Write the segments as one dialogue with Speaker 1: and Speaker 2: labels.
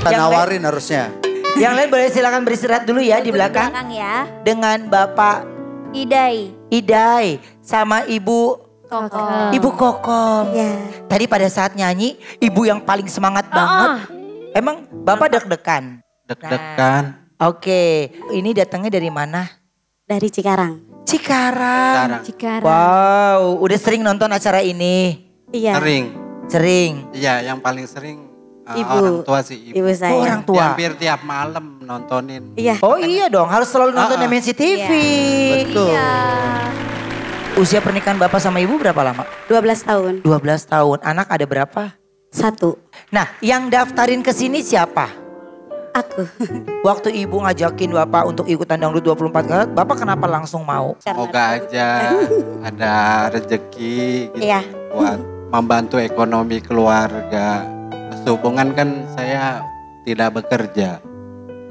Speaker 1: Kita nawarin harusnya.
Speaker 2: Yang lain boleh silakan beristirahat dulu ya di belakang.
Speaker 3: Ya.
Speaker 2: Dengan Bapak Idai sama Ibu
Speaker 3: Kokom.
Speaker 2: Ibu Kokom.
Speaker 3: Iya.
Speaker 2: Tadi pada saat nyanyi, ibu yang paling semangat banget. Emang Bapak deg-degan?
Speaker 4: Deg-degan.
Speaker 2: Oke, ini datangnya dari mana?
Speaker 3: Dari Cikarang.
Speaker 2: Cikarang.
Speaker 3: Cikarang.
Speaker 2: Wow, udah sering nonton acara ini?
Speaker 3: Iya.
Speaker 2: Sering.
Speaker 4: Iya, yang paling sering
Speaker 3: Ibu.
Speaker 4: orang tua sih ibu.
Speaker 3: Ibu saya.
Speaker 2: Oh, orang tua.
Speaker 4: Hampir tiap malam nontonin.
Speaker 3: Iya.
Speaker 2: Oh iya dong, harus selalu nonton MNC TV.
Speaker 1: Betul.
Speaker 3: Iya.
Speaker 2: Usia pernikahan Bapak sama Ibu berapa lama?
Speaker 3: 12 tahun.
Speaker 2: 12 tahun. Anak ada berapa?
Speaker 3: 1.
Speaker 2: Nah, yang daftarin ke sini siapa?
Speaker 3: Aku.
Speaker 2: Waktu Ibu ngajakin Bapak untuk ikutan Dangdut 24 Karat, Bapak kenapa langsung mau?
Speaker 4: Semoga aja ada rezeki gitu
Speaker 3: Iya.
Speaker 4: buat membantu ekonomi keluarga. Sehubungan kan saya tidak bekerja.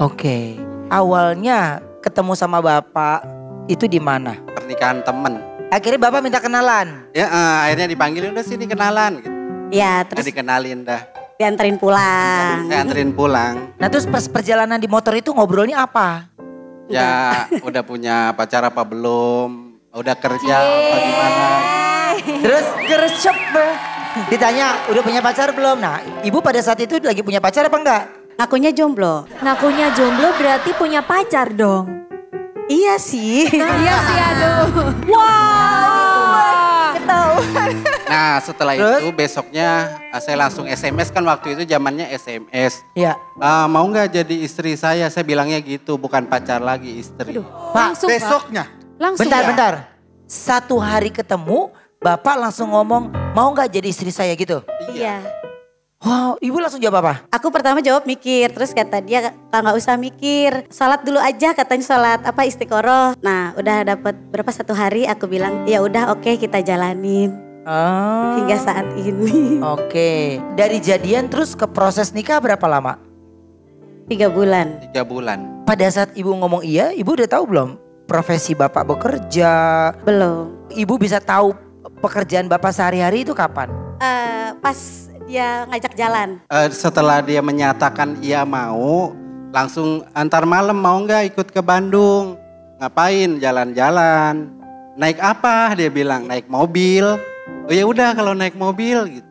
Speaker 2: Oke. Awalnya ketemu sama Bapak itu di mana?
Speaker 4: Pernikahan temen.
Speaker 2: Akhirnya Bapak minta kenalan.
Speaker 4: Ya akhirnya dipanggilin udah sini kenalan gitu.
Speaker 3: Iya,
Speaker 4: Terus
Speaker 3: terus
Speaker 4: dikenalin dah.
Speaker 3: dianterin pulang.
Speaker 4: Saya anterin pulang.
Speaker 2: Nah terus pas perjalanan di motor itu ngobrolnya apa?
Speaker 4: Ya udah punya pacar apa belum? Udah kerja apa gimana?
Speaker 2: Terus gercep ditanya udah punya pacar belum? Nah Ibu pada saat itu lagi punya pacar apa enggak?
Speaker 3: Ngakunya jomblo.
Speaker 5: Ngakunya jomblo berarti punya pacar dong.
Speaker 3: Iya sih.
Speaker 5: Iya sih, aduh. Wow. Ketahuan.
Speaker 4: Nah setelah
Speaker 2: Terus?
Speaker 4: itu besoknya saya langsung SMS kan waktu itu zamannya SMS.
Speaker 2: Iya.
Speaker 4: Mau nggak jadi istri saya? Saya bilangnya gitu, bukan pacar lagi, istri.
Speaker 2: Pak,
Speaker 5: Langsung, Pak.
Speaker 1: Besoknya.
Speaker 5: Langsung.
Speaker 2: bentar. 1 hari ketemu, Bapak langsung ngomong, mau nggak jadi istri saya gitu?
Speaker 3: Iya.
Speaker 2: Wow, Ibu langsung jawab apa?
Speaker 3: Aku pertama jawab mikir, terus kata dia nggak usah mikir, sholat dulu aja katanya sholat apa istiqoroh. Nah udah dapat berapa 1 hari aku bilang ya udah oke kita jalanin
Speaker 2: Oh,
Speaker 3: hingga saat ini.
Speaker 2: Oke. Dari jadian terus ke proses nikah berapa lama?
Speaker 3: 3 bulan.
Speaker 4: 3 bulan.
Speaker 2: Pada saat Ibu ngomong iya, Ibu udah tahu belum profesi Bapak bekerja?
Speaker 3: Belum.
Speaker 2: Ibu bisa tahu pekerjaan Bapak sehari-hari itu kapan?
Speaker 3: Pas dia ngajak jalan.
Speaker 4: Setelah dia menyatakan iya mau, langsung antar malam mau nggak ikut ke Bandung? Ngapain? Jalan-jalan. Naik apa? Dia bilang naik mobil. Oh ya udah kalau naik mobil gitu.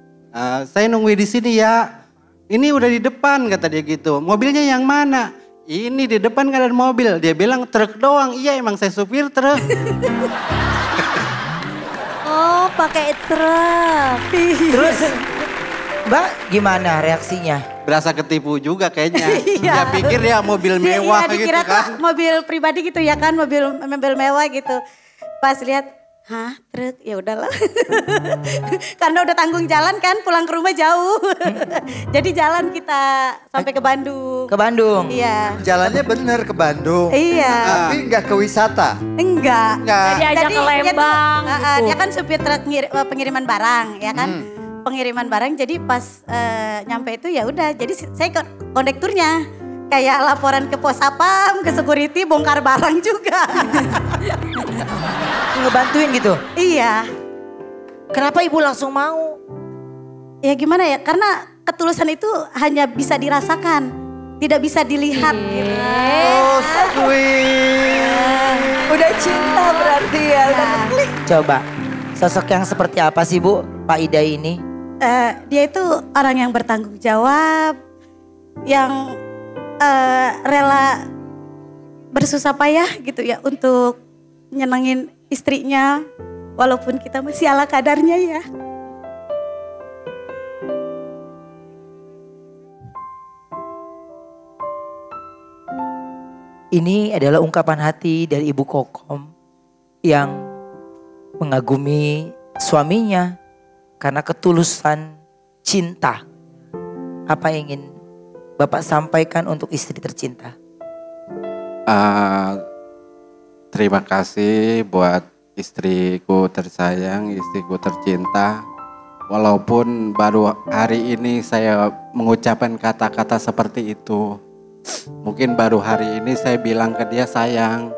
Speaker 4: Saya nunggu di sini ya. Ini udah di depan kata dia gitu. Mobilnya yang mana? Ini di depan kan ada mobil. Dia bilang truk doang. Iya emang saya supir truk.
Speaker 5: Oh, pakai truk.
Speaker 2: Terus Mbak gimana reaksinya?
Speaker 4: Berasa ketipu juga kayaknya.
Speaker 3: Iya.
Speaker 4: Dia pikir ya mobil mewah
Speaker 3: Iya
Speaker 4: gitu
Speaker 3: dikira
Speaker 4: kan.
Speaker 3: tuh mobil pribadi gitu ya kan, mobil mewah gitu. Pas lihat, hah truk ya udahlah. Karena udah tanggung jalan kan, pulang ke rumah jauh. Jadi jalan kita sampai ke Bandung.
Speaker 2: Ke Bandung?
Speaker 3: Iya.
Speaker 1: Jalannya bener ke Bandung.
Speaker 3: Iya.
Speaker 1: Tapi nggak ke wisata.
Speaker 3: Enggak.
Speaker 5: Jadi ajak ke Lembang
Speaker 3: dia tuh,
Speaker 5: gitu.
Speaker 3: dia kan supir truk pengiriman barang ya kan. Pengiriman barang jadi pas nyampe itu ya udah jadi saya kondekturnya kayak laporan ke pos sapam, ke security bongkar barang juga.
Speaker 2: Ngebantuin gitu?
Speaker 3: Iya.
Speaker 2: Kenapa Ibu langsung mau?
Speaker 3: Ya gimana ya karena ketulusan itu hanya bisa dirasakan, tidak bisa dilihat. Gitu.
Speaker 1: Oh sweet.
Speaker 5: Udah cinta berarti ya. Udah klik.
Speaker 2: Coba, sosok yang seperti apa sih Bu, Pak Ida ini?
Speaker 3: Dia itu orang yang bertanggung jawab, yang rela bersusah payah gitu ya untuk nyenengin istrinya walaupun kita masih ala kadarnya ya.
Speaker 2: Ini adalah ungkapan hati dari Ibu Kokom yang mengagumi suaminya karena ketulusan cinta. Apa yang ingin Bapak sampaikan untuk istri tercinta?
Speaker 4: Terima kasih buat istriku tersayang, istriku tercinta. Walaupun baru hari ini saya mengucapkan kata-kata seperti itu. Mungkin baru hari ini saya bilang ke dia sayang.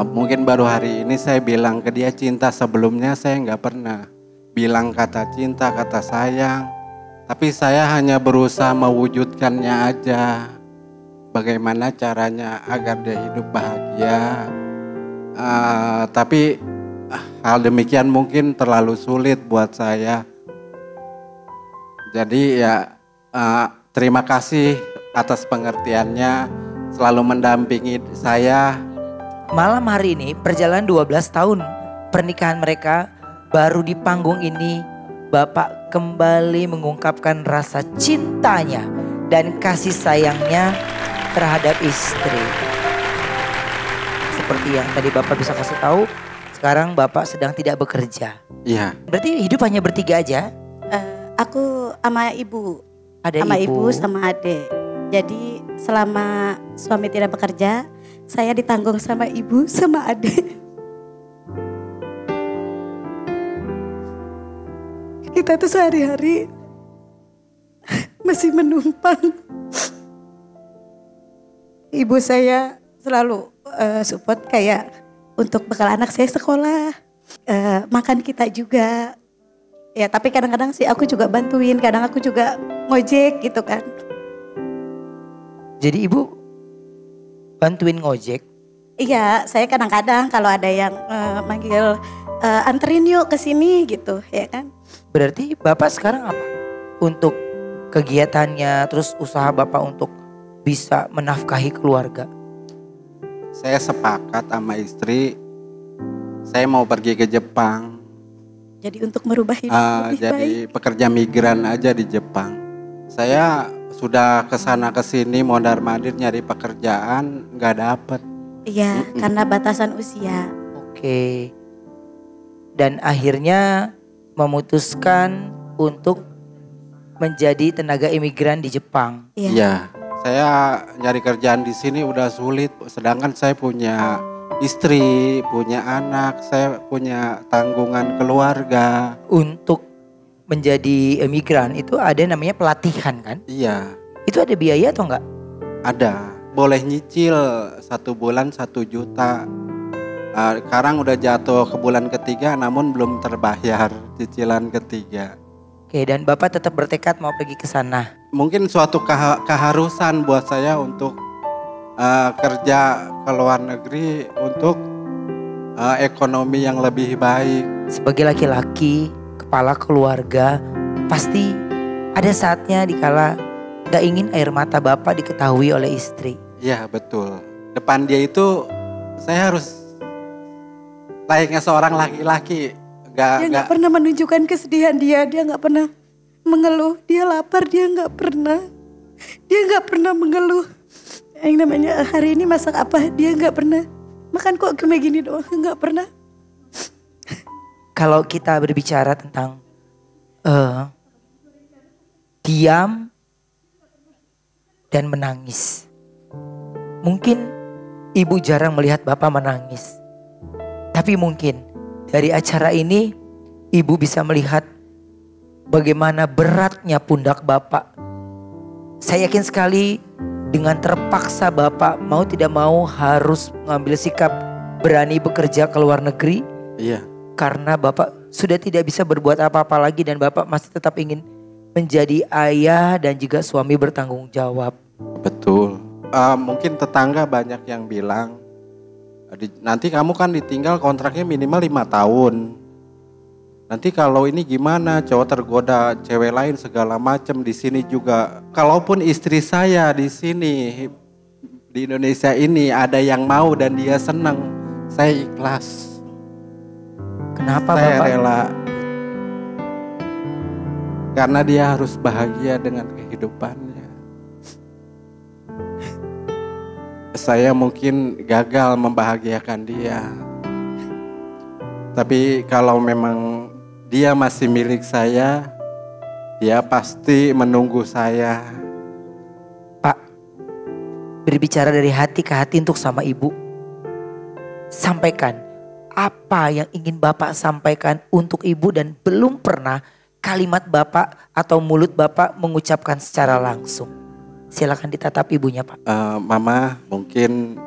Speaker 4: Mungkin baru hari ini saya bilang ke dia cinta. Sebelumnya saya nggak pernah bilang kata cinta, kata sayang. Tapi saya hanya berusaha mewujudkan melanjutkannya aja. Bagaimana caranya agar dia hidup bahagia. Tapi hal demikian mungkin terlalu sulit buat saya. Jadi ya terima kasih atas pengertiannya, selalu mendampingi saya.
Speaker 2: Malam hari ini perjalanan 12 tahun pernikahan mereka, baru di panggung ini Bapak kembali mengungkapkan rasa cintanya dan kasih sayangnya terhadap istri. Seperti yang tadi Bapak bisa kasih tahu, sekarang Bapak sedang tidak bekerja.
Speaker 4: Iya.
Speaker 2: Berarti hidup hanya bertiga aja?
Speaker 3: Aku sama ibu.
Speaker 2: Ada
Speaker 3: sama
Speaker 2: ibu.
Speaker 3: ibu sama adik. Jadi selama suami tidak bekerja, saya ditanggung sama ibu sama adik. Kita tuh sehari-hari masih menumpang. Ibu saya selalu support kayak untuk bekal anak saya sekolah, makan kita juga. Ya tapi kadang-kadang sih aku juga bantuin, kadang aku juga ngojek gitu kan.
Speaker 2: Jadi ibu bantuin ngojek?
Speaker 3: Iya, saya kadang-kadang kalau ada yang manggil anterin yuk ke sini gitu, ya kan.
Speaker 2: Berarti Bapak sekarang apa? Untuk kegiatannya, terus usaha Bapak untuk bisa menafkahi keluarga?
Speaker 4: Saya sepakat sama istri, saya mau pergi ke Jepang.
Speaker 3: Jadi untuk merubah hidup lebih
Speaker 4: Jadi
Speaker 3: baik.
Speaker 4: pekerja migran aja di Jepang. Saya sudah kesana kesini mondar-mandir nyari pekerjaan, nggak dapet.
Speaker 3: Iya, karena batasan usia.
Speaker 2: Oke. Dan akhirnya memutuskan untuk menjadi tenaga imigran di Jepang.
Speaker 3: Iya.
Speaker 4: Iya, saya nyari kerjaan di sini udah sulit. Sedangkan saya punya istri, punya anak, saya punya tanggungan keluarga.
Speaker 2: Untuk menjadi imigran itu ada namanya pelatihan kan?
Speaker 4: Iya,
Speaker 2: Itu ada biaya atau enggak?
Speaker 4: ada. Boleh nyicil 1 bulan 1 juta. Sekarang udah jatuh ke bulan ketiga namun belum terbayar cicilan ketiga.
Speaker 2: Oke, dan Bapak tetap bertekad mau pergi ke sana.
Speaker 4: Mungkin suatu keharusan buat saya untuk kerja ke luar negeri untuk ekonomi yang lebih baik.
Speaker 2: Sebagai laki-laki, kepala keluarga, pasti ada saatnya dikala gak ingin air mata Bapak diketahui oleh istri.
Speaker 4: Iya betul. Depan dia itu saya harus layaknya seorang laki-laki.
Speaker 3: Dia nggak pernah menunjukkan kesedihan dia nggak pernah mengeluh. Dia lapar, dia nggak pernah mengeluh. Yang namanya hari ini masak apa, dia nggak pernah. Makan kok kayak gini doang, nggak pernah.
Speaker 2: Kalau kita berbicara tentang diam dan menangis, mungkin ibu jarang melihat Bapak menangis. Tapi mungkin dari acara ini ibu bisa melihat bagaimana beratnya pundak Bapak. Saya yakin sekali dengan terpaksa Bapak mau tidak mau harus mengambil sikap berani bekerja ke luar negeri.
Speaker 4: Iya.
Speaker 2: Karena Bapak sudah tidak bisa berbuat apa-apa lagi dan Bapak masih tetap ingin menjadi ayah dan juga suami bertanggung jawab.
Speaker 4: Betul. Mungkin tetangga banyak yang bilang, nanti kamu kan ditinggal kontraknya minimal 5 tahun. Nanti kalau ini gimana, cowok tergoda cewek lain segala macam di sini juga. Kalaupun istri saya di sini di Indonesia ini ada yang mau dan dia senang, saya ikhlas.
Speaker 2: Kenapa
Speaker 4: Saya
Speaker 2: Bapak?
Speaker 4: rela. Karena dia harus bahagia dengan kehidupannya. Saya mungkin gagal membahagiakan dia. Tapi kalau memang dia masih milik saya, dia pasti menunggu saya.
Speaker 2: Pak, berbicara dari hati ke hati untuk sama ibu. Sampaikan apa yang ingin Bapak sampaikan untuk ibu dan belum pernah kalimat Bapak atau mulut Bapak mengucapkan secara langsung. Silakan ditatap ibunya, Pak.
Speaker 4: Mama, mungkin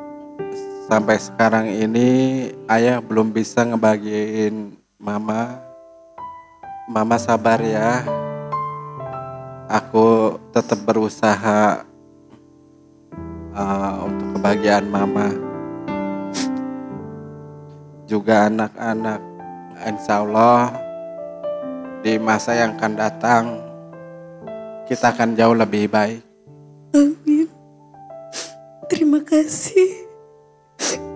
Speaker 4: sampai sekarang ini ayah belum bisa ngebagiin mama. Mama sabar ya. aku tetap berusaha untuk kebahagiaan mama. Juga anak-anak, insya Allah di masa yang akan datang kita akan jauh lebih baik.
Speaker 3: Amin. Terima kasih.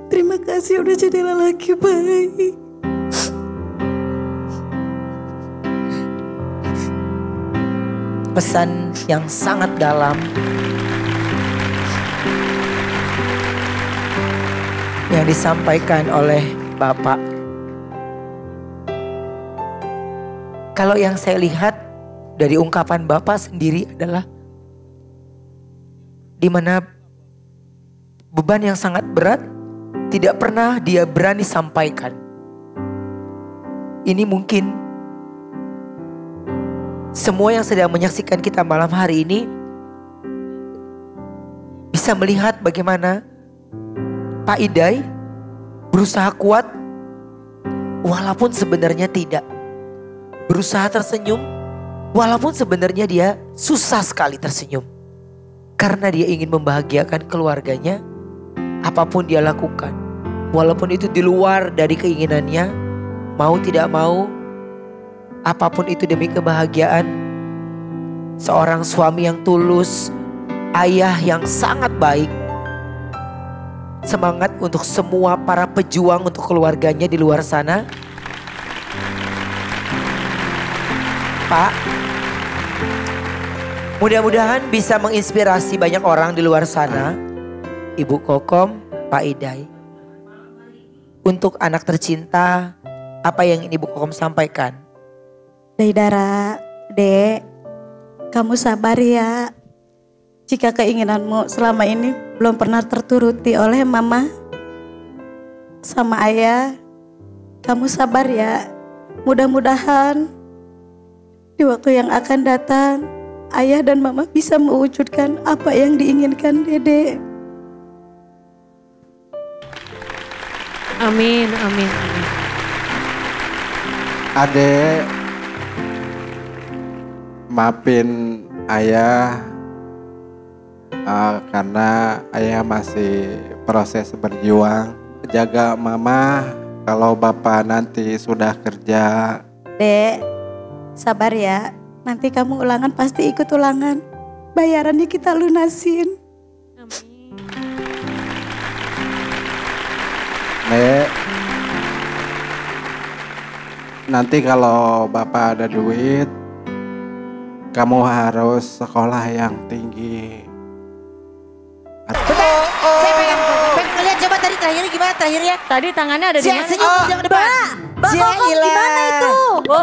Speaker 3: Terima kasih udah jadi lelaki baik.
Speaker 2: Pesan yang sangat dalam yang disampaikan oleh Bapak. Kalau yang saya lihat dari ungkapan Bapak sendiri adalah di mana beban yang sangat berat tidak pernah dia berani sampaikan. Ini mungkin semua yang sedang menyaksikan kita malam hari ini bisa melihat bagaimana Pak Idai berusaha kuat walaupun sebenarnya tidak. Berusaha tersenyum walaupun sebenarnya dia susah sekali tersenyum. Karena dia ingin membahagiakan keluarganya, apapun dia lakukan. Walaupun itu di luar dari keinginannya, mau tidak mau, apapun itu demi kebahagiaan. Seorang suami yang tulus, ayah yang sangat baik. Semangat untuk semua para pejuang untuk keluarganya di luar sana. Pak, mudah-mudahan bisa menginspirasi banyak orang di luar sana. Ibu Kokom, Pak Idai. Untuk anak tercinta, apa yang ingin Ibu Kokom sampaikan?
Speaker 3: Daidara, Dek, kamu sabar ya. Jika keinginanmu selama ini belum pernah terturuti oleh mama sama ayah, kamu sabar ya. Mudah-mudahan di waktu yang akan datang, ayah dan mama bisa mewujudkan apa yang diinginkan Dede.
Speaker 5: Amin, amin, amin.
Speaker 4: Adek, maafin ayah karena ayah masih proses berjuang. Jaga mama kalau bapak nanti sudah kerja.
Speaker 3: Dek, sabar ya. Nanti kamu ulangan pasti ikut ulangan. Bayarannya kita lunasin.
Speaker 5: Amin.
Speaker 4: Nek, nanti kalau bapak ada duit, kamu harus sekolah yang tinggi.
Speaker 2: Saya pengen lihat coba tadi terakhirnya gimana terakhirnya?
Speaker 5: Tadi tangannya ada di mana?
Speaker 2: Senyum yang depan.
Speaker 5: Mbak Kokom gimana itu? Bu,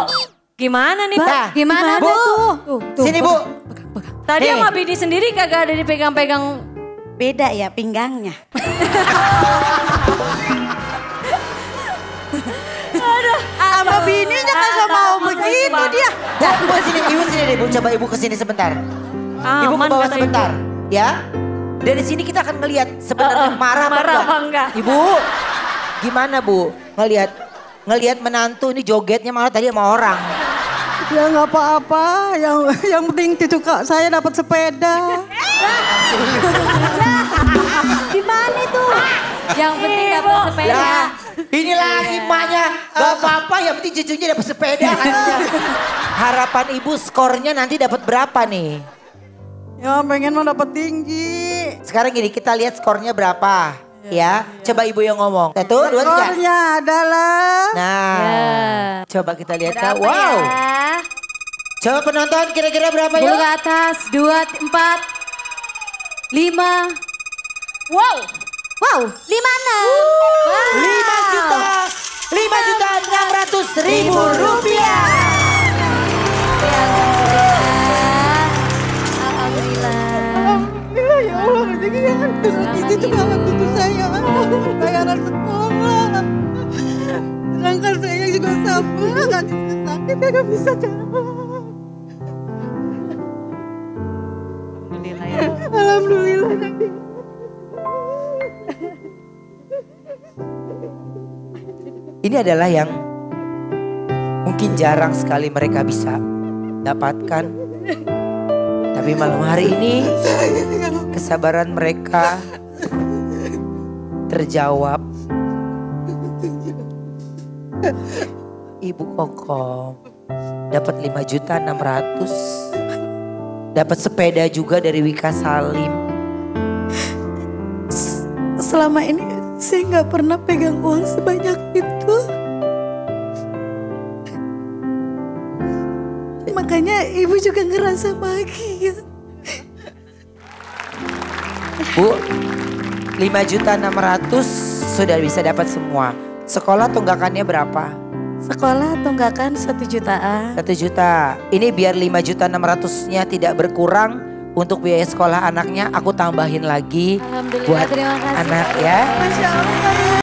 Speaker 5: gimana nih Pak?
Speaker 2: Nah,
Speaker 5: Gimana
Speaker 2: Bu.
Speaker 5: tuh?
Speaker 2: Sini Bu.
Speaker 5: Tadi
Speaker 2: Nih.
Speaker 5: sama Bini sendiri kagak ada dipegang-pegang.
Speaker 3: Beda ya pinggangnya.
Speaker 5: Sama
Speaker 3: bininya kagak mau begitu dia.
Speaker 2: Nah, ibu sini deh Bu, coba ibu kesini sebentar. Ibu ke
Speaker 5: Aman
Speaker 2: bawah
Speaker 5: kata
Speaker 2: sebentar, ya. Dari sini kita akan ngelihat sebenarnya marah
Speaker 5: apa enggak?
Speaker 2: Ibu, gimana Bu? Ngelihat menantu ini jogetnya malah tadi sama orang.
Speaker 6: Ya nggak apa-apa, yang penting cucu kak saya dapat sepeda.
Speaker 5: Gimana tuh? Yang penting dapat sepeda.
Speaker 2: Lah, ini lagi emaknya gak apa-apa yang penting cucunya dapat sepeda katanya. Harapan ibu skornya nanti dapat berapa nih?
Speaker 6: Ya pengen mau dapat tinggi.
Speaker 2: Sekarang gini kita lihat skornya berapa ya. Coba ibu yang ngomong. 1, 2, 3.
Speaker 6: Skornya adalah
Speaker 2: Nah, coba kita lihat.
Speaker 5: Berapa
Speaker 2: Wow.
Speaker 5: ya?
Speaker 2: Coba penonton kira-kira berapa
Speaker 5: 10
Speaker 2: ya?
Speaker 5: ke atas, 2, 4, 5. Wow.
Speaker 3: Wow, 5-6.
Speaker 2: 5 juta. 5.600.000 rupiah.
Speaker 5: Alhamdulillah.
Speaker 6: Alhamdulillah ya Allah, jadi jangan turun itu cuma anak cucu saya. Bayaran sekolah. Sedangkan saya juga sama, kaki saya sakit, saya nggak bisa jalan.
Speaker 5: Alhamdulillah ya.
Speaker 6: Alhamdulillah nanti.
Speaker 2: Ini adalah yang mungkin jarang sekali mereka bisa dapatkan. Tapi malam hari ini kesabaran mereka terjawab. Ibu Kokom dapat 5.600.000. Dapat sepeda juga dari Wika Salim.
Speaker 3: Selama ini saya nggak pernah pegang uang sebanyak itu. Makanya ibu juga ngerasa bahagia.
Speaker 2: Bu, 5.600.000 sudah bisa dapat semua. Sekolah tunggakannya berapa?
Speaker 3: Sekolah tunggakan 1 jutaan.
Speaker 2: 1 juta. Ini biar 5.600.000-nya tidak berkurang untuk biaya sekolah anaknya. Aku tambahin lagi
Speaker 5: Alhamdulillah,
Speaker 2: buat
Speaker 5: terima kasih.
Speaker 2: anak ya.
Speaker 3: Masya Allah.